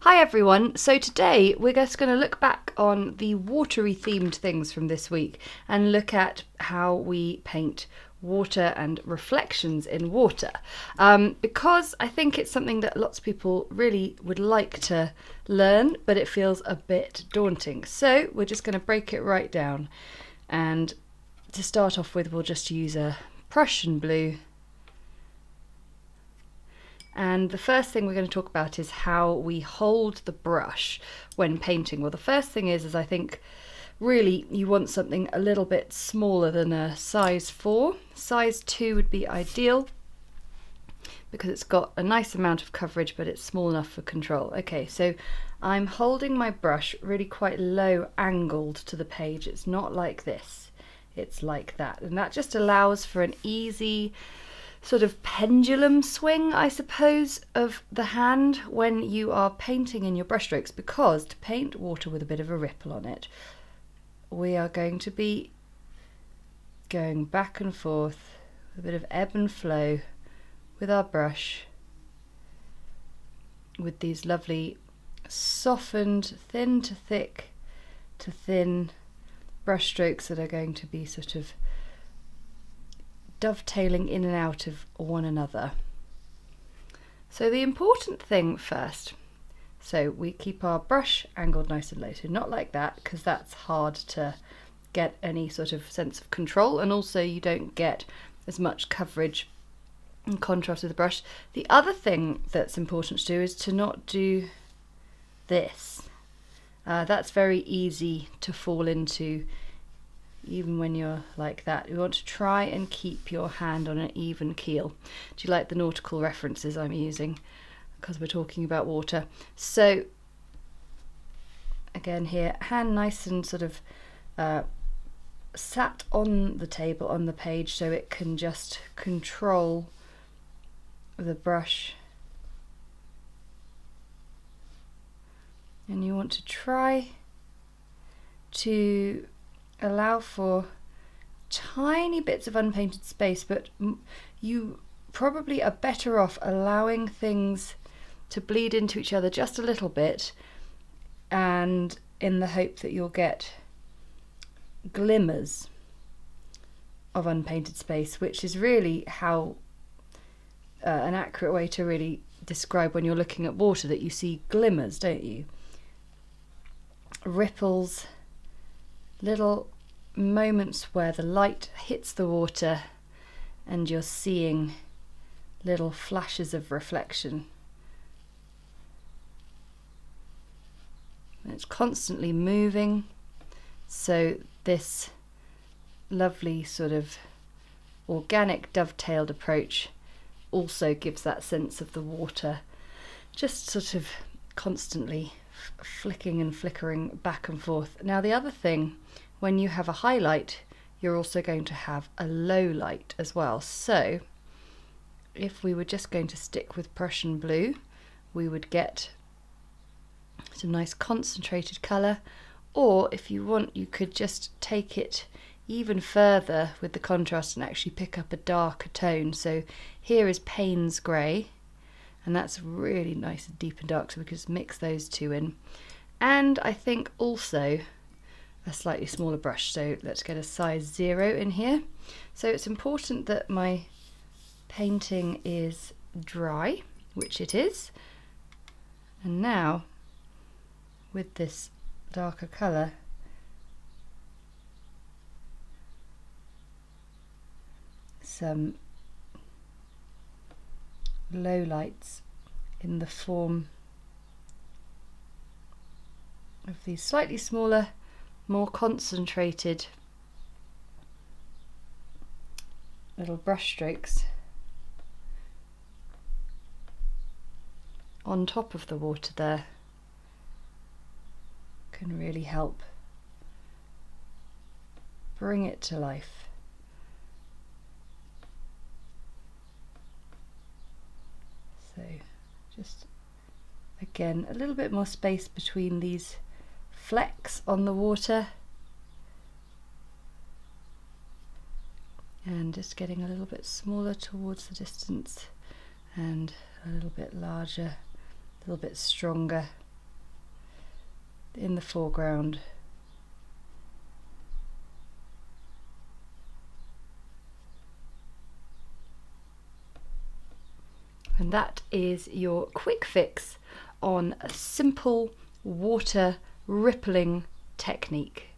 Hi everyone, so today we're just going to look back on the watery themed things from this week and look at how we paint water and reflections in water, because I think it's something that lots of people really would like to learn, but it feels a bit daunting. So we're just going to break it right down, and to start off with we'll just use a Prussian blue. And the first thing we're going to talk about is how we hold the brush when painting. Well, the first thing is I think really you want something a little bit smaller than a size 4. Size 2 would be ideal because it's got a nice amount of coverage, but it's small enough for control. Okay, so I'm holding my brush really quite low angled to the page. It's not like this, it's like that. And that just allows for an easy sort of pendulum swing, I suppose, of the hand when you are painting in your brushstrokes, because to paint water with a bit of a ripple on it, we are going to be going back and forth with a bit of ebb and flow with our brush, with these lovely softened thin to thick to thin brushstrokes that are going to be sort of dovetailing in and out of one another. So the important thing first, so we keep our brush angled nice and low, so not like that, because that's hard to get any sort of sense of control, and also you don't get as much coverage and contrast with the brush. The other thing that's important to do is to not do this. That's very easy to fall into even when you're like that. You want to try and keep your hand on an even keel. Do you like the nautical references I'm using? Because we're talking about water. So again here, hand nice and sort of sat on the table, on the page, so it can just control the brush. And you want to try to allow for tiny bits of unpainted space, but you probably are better off allowing things to bleed into each other just a little bit, and in the hope that you'll get glimmers of unpainted space, which is really how an accurate way to really describe when you're looking at water, that you see glimmers, don't you? Ripples, little moments where the light hits the water and you're seeing little flashes of reflection. And it's constantly moving, so this lovely sort of organic dovetailed approach also gives that sense of the water just sort of constantly flicking and flickering back and forth. Now the other thing, when you have a highlight, you're also going to have a low light as well. So if we were just going to stick with Prussian blue, we would get some nice concentrated colour, or if you want, you could just take it even further with the contrast and actually pick up a darker tone. So here is Payne's grey, and that's really nice and deep and dark, so we can just mix those two in. And I think also a slightly smaller brush, so let's get a size 0 in here. So it's important that my painting is dry, which it is, and now with this darker colour, some low lights in the form of these slightly smaller, more concentrated little brush strokes on top of the water there, can really help bring it to life. So just again a little bit more space between these flecks on the water, and just getting a little bit smaller towards the distance and a little bit larger, a little bit stronger. in the foreground. And that is your quick fix on a simple water rippling technique.